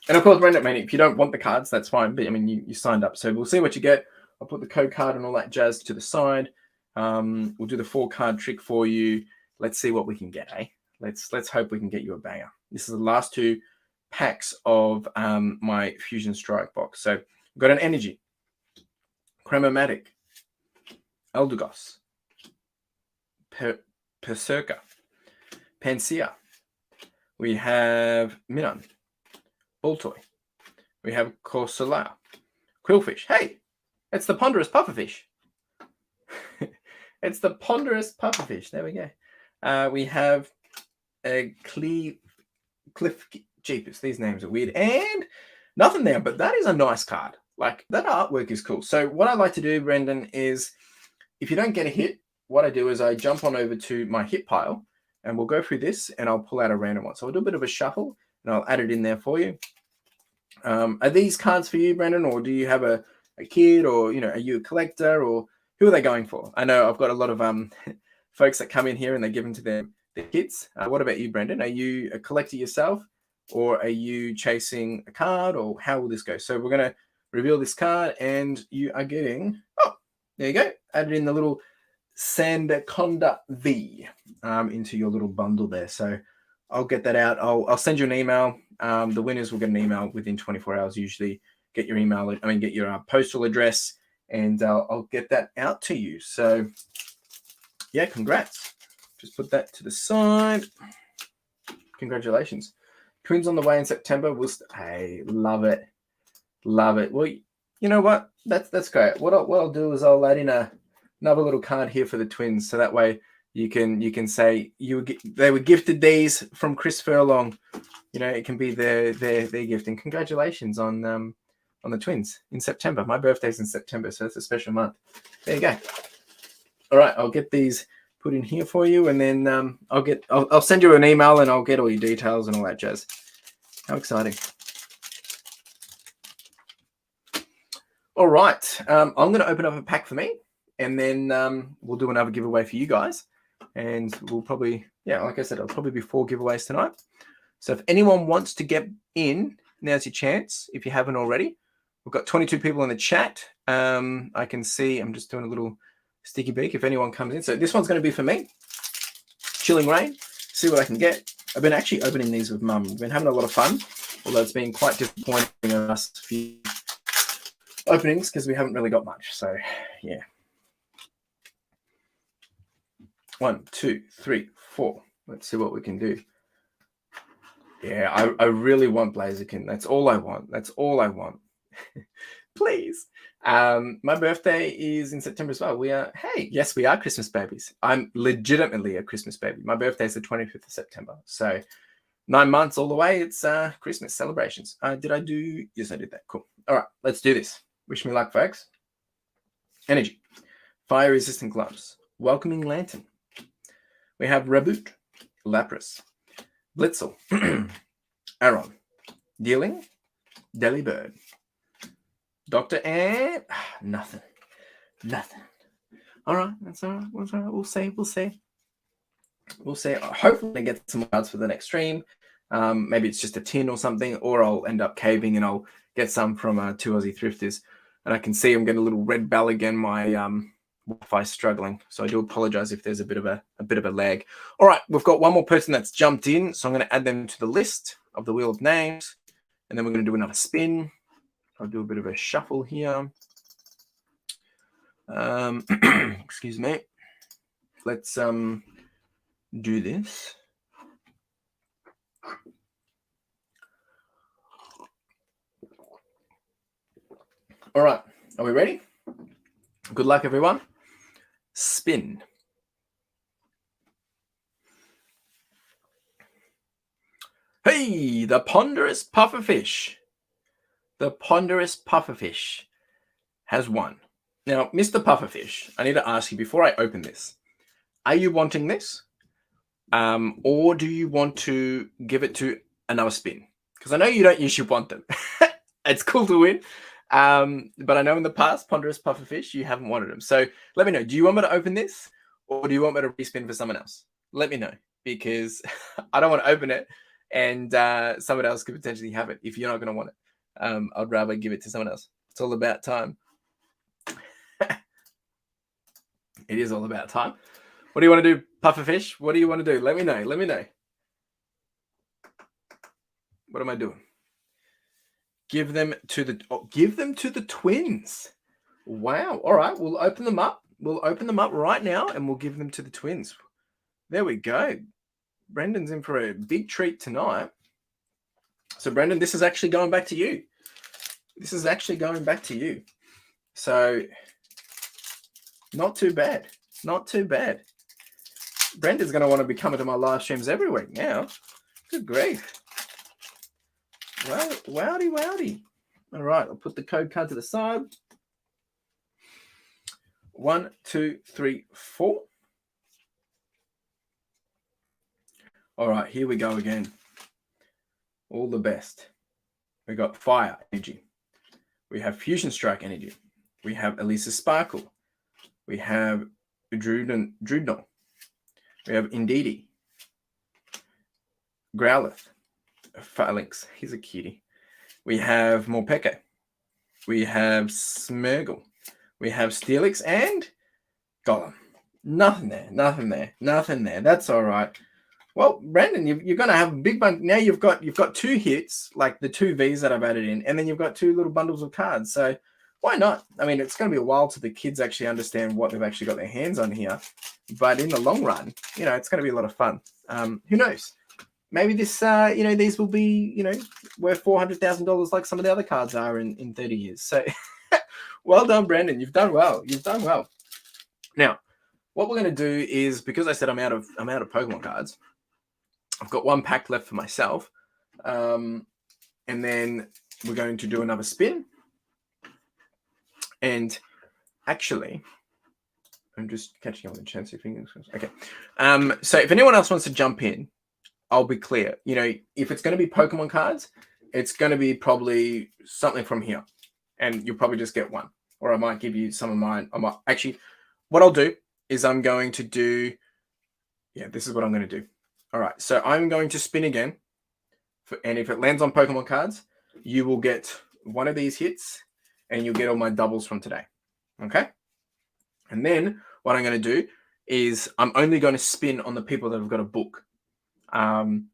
And of course, Brandon, I mean, if you don't want the cards, that's fine. But I mean, you signed up, so we'll see what you get. I'll put the code card and all that jazz to the side. We'll do the 4-card trick for you. Let's see what we can get, eh? Let's hope we can get you a banger. This is the last 2 packs of my Fusion Strike box. So we've got an Energy, Chromatic, Eldegoss, Berserker, Pansear. We have Minun, Baltoy. We have Corsola, Quillfish. Hey, it's the Ponderous Pufferfish. It's the Ponderous Pufferfish. There we go. We have a Cliff Jeepers. These names are weird. And nothing there, but that is a nice card. Like, that artwork is cool. So what I like to do, Brendan, is if you don't get a hit, what I do is I jump on over to my hit pile, and we'll go through this, and I'll pull out a random one. So I'll do a bit of a shuffle, and I'll add it in there for you. Are these cards for you, Brendan, or do you have a kid, or, you know, are you a collector, or who are they going for? I know I've got a lot of folks that come in here and they give them to their kids. What about you, Brendan? Are you a collector yourself, or are you chasing a card, or how will this go? So we're going to reveal this card, and you are getting, oh, there you go, added in the little Sandaconda V into your little bundle there. So I'll get that out. I'll send you an email. The winners will get an email within 24 hours usually. Get your email, get your postal address, and I'll get that out to you. So yeah, congrats. Just put that to the side. Congratulations. Twins on the way in September. Hey, love it. Love it. Well, you know what? That's great. What I'll do is I'll add in another little card here for the twins, so that way you can say they were gifted these from Chris Furlong. You know, it can be their gift. And congratulations on the twins in September. My birthday's in September, so it's a special month. There you go. All right, I'll get these put in here for you, and then I'll send you an email, and I'll get all your details and all that jazz. How exciting! All right, I'm going to open up a pack for me, and then we'll do another giveaway for you guys, and we'll probably, like I said, I'll probably be 4 giveaways tonight. So if anyone wants to get in, now's your chance. If you haven't already, we've got 22 people in the chat. I can see. I'm just doing a little sticky beak if anyone comes in. So this one's going to be for me. Chilling Rain. See what I can get. I've been actually opening these with Mum. We've been having a lot of fun, although it's been quite disappointing in the last few openings because we haven't really got much. So yeah. 1, 2, 3, 4. Let's see what we can do. Yeah, I really want Blaziken. That's all I want. That's all I want. Please. My birthday is in September as well. Yes, we are Christmas babies. I'm legitimately a Christmas baby. My birthday is the 25th of September. So 9 months all the way, it's Christmas celebrations. Did I do? Yes, I did that. Cool. All right, let's do this. Wish me luck, folks. Energy. Fire-resistant gloves. Welcoming Lantern. We have Reboot. Lapras. Blitzel. Aron. Dealing. Delibird. Dr. and nothing. All right, that's all right. We'll see. Hopefully I get some cards for the next stream. Maybe it's just a tin or something, or I'll end up caving and I'll get some from 2 Aussie Thrifters. And I can see I'm getting a little red bell again. My Wi-Fi struggling, so I do apologize if there's a bit of a lag. All right, we've got one more person that's jumped in, so I'm going to add them to the list of the wheel of names, and then we're going to do another spin. I'll do a bit of a shuffle here. Excuse me. Let's do this. All right, are we ready? Good luck, everyone. Spin. Hey, the ponderous pufferfish. The ponderous pufferfish has won. Now, Mr. Pufferfish, I need to ask you before I open this, are you wanting this? Or do you want to give it to another spin? Because I know you don't usually want them. It's cool to win. But I know in the past, ponderous pufferfish, you haven't wanted them. So let me know. Do you want me to open this, or do you want me to respin for someone else? Let me know, because I don't want to open it and someone else could potentially have it if you're not going to want it. I'd rather give it to someone else. It's all about time. It is all about time. What do you want to do, Pufferfish? What do you want to do? Let me know. Let me know. What am I doing? Give them to the twins. Wow. All right. We'll open them up. We'll open them up right now, and we'll give them to the twins. There we go. Brendan's in for a big treat tonight. So, Brendan, this is actually going back to you. This is actually going back to you. So, not too bad. Not too bad. Brendan's going to want to be coming to my live streams every week now. Good grief. Well, wowdy. All right, I'll put the code card to the side. 1, 2, 3, 4. All right, here we go again. All the best. We got Fire Energy. We have Fusion Strike Energy. We have Elisa Sparkle. We have Drudnell. We have Indeedee. Growlithe. Phalanx. He's a cutie. We have Morpeko. We have Smeargle. We have Steelix and Golem. Nothing there. That's all right. Well, Brandon, you're going to have a big bunch. Now you've got 2 hits, like the 2 Vs that I've added in, and then you've got 2 little bundles of cards. So why not? I mean, it's going to be a while till the kids actually understand what they've actually got their hands on here. But in the long run, it's going to be a lot of fun. Who knows? Maybe this, these will be, worth $400,000 like some of the other cards are in 30 years. So well done, Brandon. You've done well. Now, what we're going to do is, because I said I'm out of Pokemon cards, I've got 1 pack left for myself. And then we're going to do another spin. And actually, I'm just catching up on the chancy fingers. Okay. So if anyone else wants to jump in, I'll be clear. If it's going to be Pokemon cards, it's going to be probably something from here. And you'll probably just get 1. Or I might give you some of mine. What I'll do is I'm going to do... Yeah, this is what I'm going to do. All right. So I'm going to spin again. And if it lands on Pokemon cards, you will get 1 of these hits. And you'll get all my doubles from today. Okay? And then what I'm going to do is I'm only going to spin on the people that have got a book. And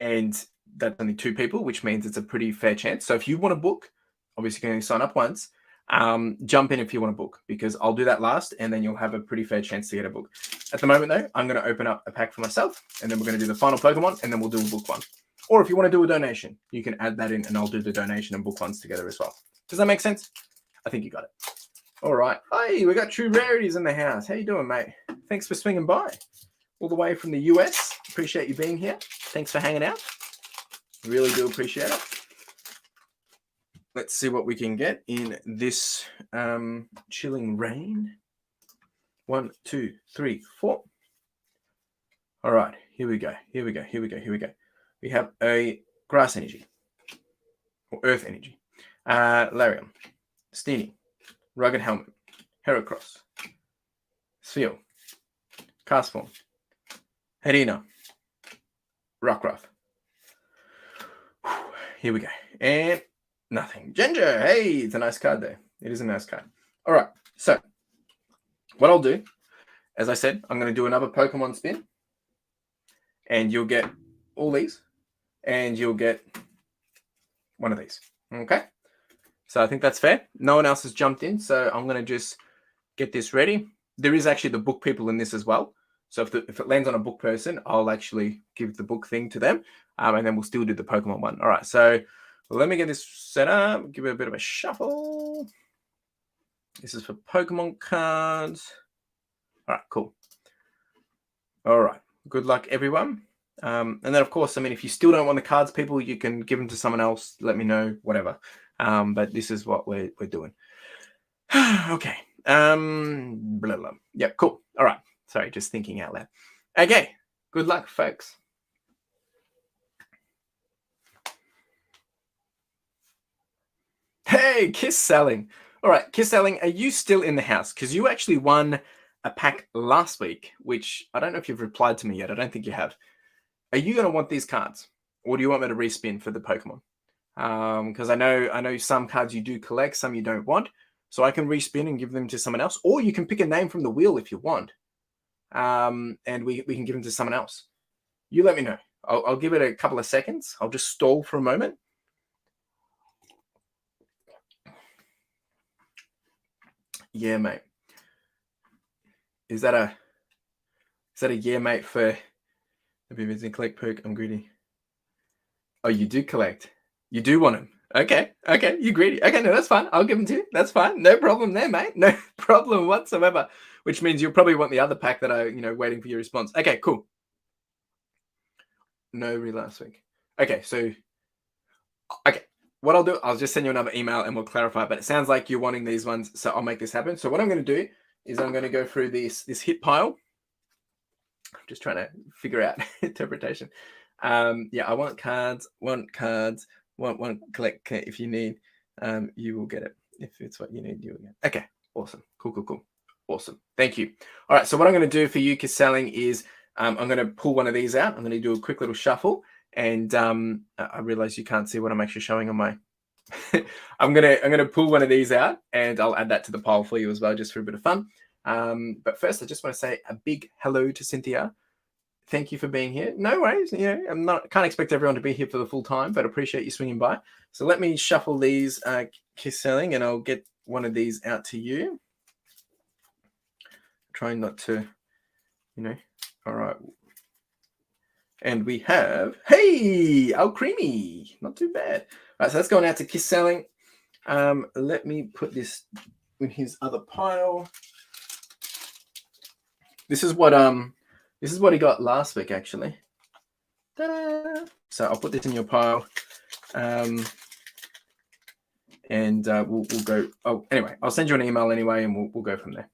that's only 2 people, which means it's a pretty fair chance. So if you want a book, obviously you can only sign up once. Jump in if you want a book, because I'll do that last, and then you'll have a pretty fair chance to get a book. At the moment, though, I'm going to open up a pack for myself, and then we're going to do the final Pokemon, and then we'll do a book one. Or if you want to do a donation, you can add that in, and I'll do the donation and book ones together as well. Does that make sense? I think you got it. All right. Hey, we got True Rarities in the house. How you doing, mate? Thanks for swinging by. All the way from the US. Appreciate you being here. Thanks for hanging out. Really do appreciate it. Let's see what we can get in this chilling rain. 1, 2, 3, 4. All right. Here we go. We have a Grass Energy. Or Earth Energy. Larium. Steenie, Rugged Helmet, Heracross, Sphere, Castform, Hedina, Rockruff. Here we go. And nothing. Ginger, hey, it's a nice card there. It is a nice card. All right, so what I'll do, as I said, I'm going to do another Pokemon spin. And you'll get all these. And you'll get one of these. Okay? So I think that's fair. No one else has jumped in, so I'm going to just get this ready. There is actually the book people in this as well. So if it lands on a book person, I'll actually give the book thing to them. And then we'll still do the Pokemon one. All right, so let me get this set up. Give it a bit of a shuffle. This is for Pokemon cards. All right, cool. All right, good luck, everyone. And then, of course, I mean, if you still don't want the cards, people, you can give them to someone else. Let me know, whatever. But this is what we're doing. Okay. Blah, blah. Yeah, cool. All right. Sorry, just thinking out loud. Okay. Good luck, folks. Hey, Kiss Selling. All right, Kiss Selling, are you still in the house? Because you actually won a pack last week, which I don't know if you've replied to me yet. I don't think you have. Are you going to want these cards? Or do you want me to respin for the Pokemon? Because I know some cards you do collect, some you don't want. So I can respin and give them to someone else. Or you can pick a name from the wheel if you want. And we can give them to someone else. You let me know. I'll give it a couple of seconds. I'll just stall for a moment. Yeah, mate. Is that a yeah, mate, for the Vivids and collect perk? I'm greedy. Oh, you do collect. You do want them. Okay. You greedy. Okay, no, that's fine. I'll give them to you. That's fine. No problem there, mate. No problem whatsoever. Which means you'll probably want the other pack that I, waiting for your response. Okay, cool. No re last week. Okay, so what I'll do, I'll just send you another email and we'll clarify. But it sounds like you're wanting these ones, so I'll make this happen. So what I'm going to do is I'm going to go through this hit pile. I'm just trying to figure out interpretation. Yeah, I want cards, want collect. If you need, you will get it. If it's what you need, you will get it. Okay, awesome. Cool. Awesome. Thank you. All right, so what I'm going to do for you, Selling, is I'm going to pull one of these out. I'm going to do a quick little shuffle. And I realize you can't see what I'm actually showing on my. I'm gonna pull one of these out, and I'll add that to the pile for you as well, just for a bit of fun. But first, I just want to say a big hello to Cynthia. Thank you for being here. No worries. Can't expect everyone to be here for the full time, but appreciate you swinging by. So let me shuffle these, Kiss Selling, and I'll get one of these out to you. Trying not to, All right. And we have, hey, Al Creamy. Not too bad. All right, so that's going out to Kiss Selling. Let me put this in his other pile. This is what he got last week, actually. Ta-da! So I'll put this in your pile. And we'll go. Oh, anyway, I'll send you an email anyway, and we'll go from there.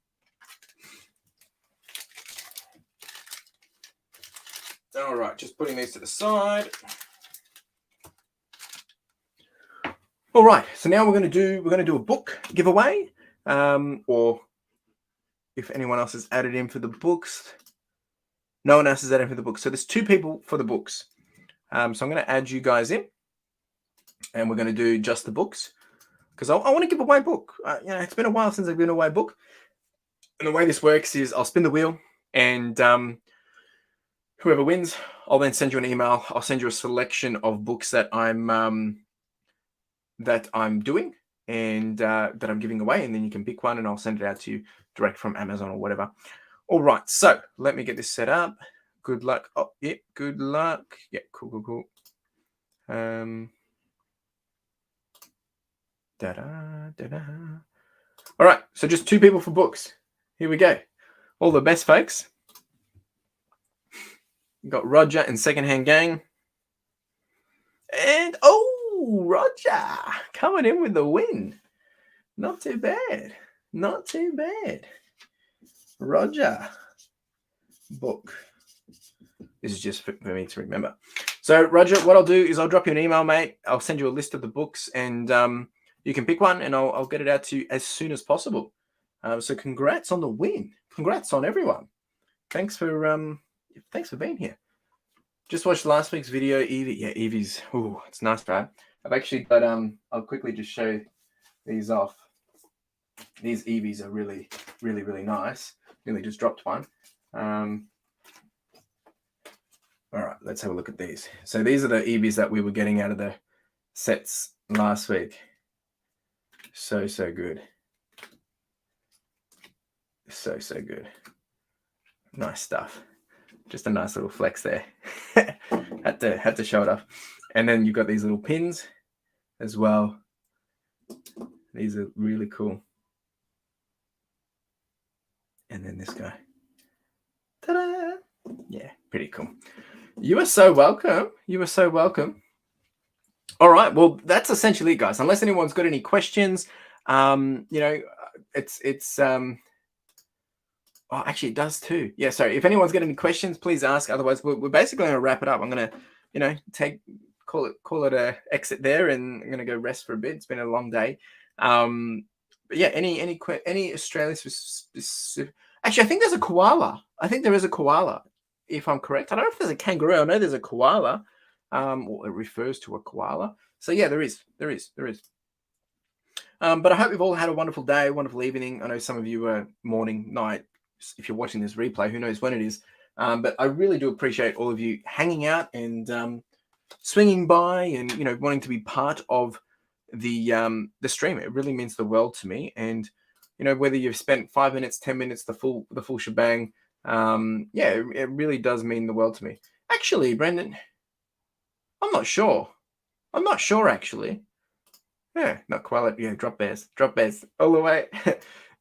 All right, just putting these to the side. All right, so now we're going to do a book giveaway, or if anyone else has added in for the books. No one else has added in for the books. So there's 2 people for the books. So I'm going to add you guys in, and we're going to do just the books because I want to give away a book. It's been a while since I've given away a book, and the way this works is I'll spin the wheel, and whoever wins, I'll then send you an email. I'll send you a selection of books that I'm doing and that I'm giving away, and then you can pick one, and I'll send it out to you direct from Amazon or whatever. All right, so let me get this set up. Good luck. Oh, yeah, good luck. Yeah, cool. All right, so just 2 people for books. Here we go. All the best, folks. We've got Roger and Secondhand Gang. And, Roger coming in with the win. Not too bad. Roger. Book. This is just for me to remember. So, Roger, what I'll do is I'll drop you an email, mate. I'll send you a list of the books, and you can pick one and I'll get it out to you as soon as possible. So congrats on the win. Congrats on everyone. Thanks for being here. Just watched last week's video, Evie. Yeah, Evie's, ooh, it's nice, right? I've actually got, I'll quickly just show these off. These Eevees are really, really, really nice. Nearly just dropped one. All right, let's have a look at these. So these are the Eevees that we were getting out of the sets last week. So good. So good. Nice stuff. Just a nice little flex there. had to show it off. And then you've got these little pins as well. These are really cool. And then this guy. Ta-da! Yeah, pretty cool. You are so welcome. You are so welcome. All right. Well, that's essentially it, guys. Unless anyone's got any questions, you know, it's oh, actually, it does too. Yeah, sorry. If anyone's got any questions, please ask. Otherwise, we're basically going to wrap it up. I'm going to, you know, call it a exit there, and I'm going to go rest for a bit. It's been a long day. But yeah, any Australia specific? Actually, I think there's a koala. I think there is a koala, if I'm correct. I don't know if there's a kangaroo. I know there's a koala. Or it refers to a koala. So yeah, there is. But I hope you've all had a wonderful day, wonderful evening. I know some of you are morning, night. If you're watching this replay, who knows when it is. But I really do appreciate all of you hanging out and swinging by and, you know, wanting to be part of the stream. It really means the world to me. And, you know, whether you've spent 5 minutes, 10 minutes, the full shebang, yeah, it really does mean the world to me. Actually, Brendan, I'm not sure. Actually. Yeah, not quality. Yeah, drop bears all the way.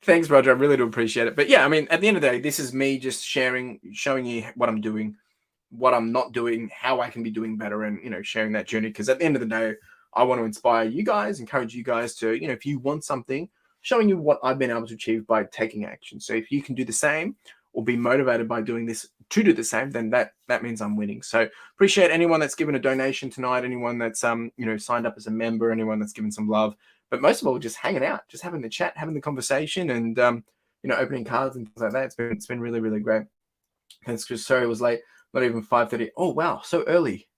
Thanks, Roger. I really do appreciate it. But yeah, I mean, at the end of the day, this is me just showing you what I'm doing, what I'm not doing, how I can be doing better, and, you know, sharing that journey. Because at the end of the day, I want to inspire you guys, encourage you guys to, you know, if you want something, showing you what I've been able to achieve by taking action. So if you can do the same or be motivated by doing this to do the same, then that means I'm winning. So appreciate anyone that's given a donation tonight, anyone that's you know, signed up as a member, anyone that's given some love, but most of all, just hanging out, just having the chat, having the conversation, and you know, opening cards and things like that. It's been really, really great. Thanks, Chris. Sorry, it was late. Not even 5:30. Oh wow, so early.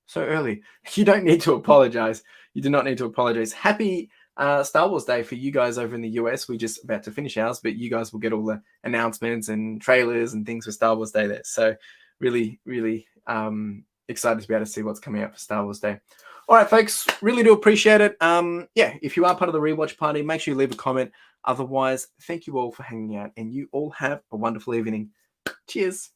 You don't need to apologize. You do not need to apologize. Happy Star Wars Day for you guys over in the US. We're just about to finish ours, but you guys will get all the announcements and trailers and things for Star Wars Day there. So really, really excited to be able to see what's coming out for Star Wars Day. All right, folks, really do appreciate it. Yeah, if you are part of the rewatch party, make sure you leave a comment. Otherwise, thank you all for hanging out, and you all have a wonderful evening. Cheers.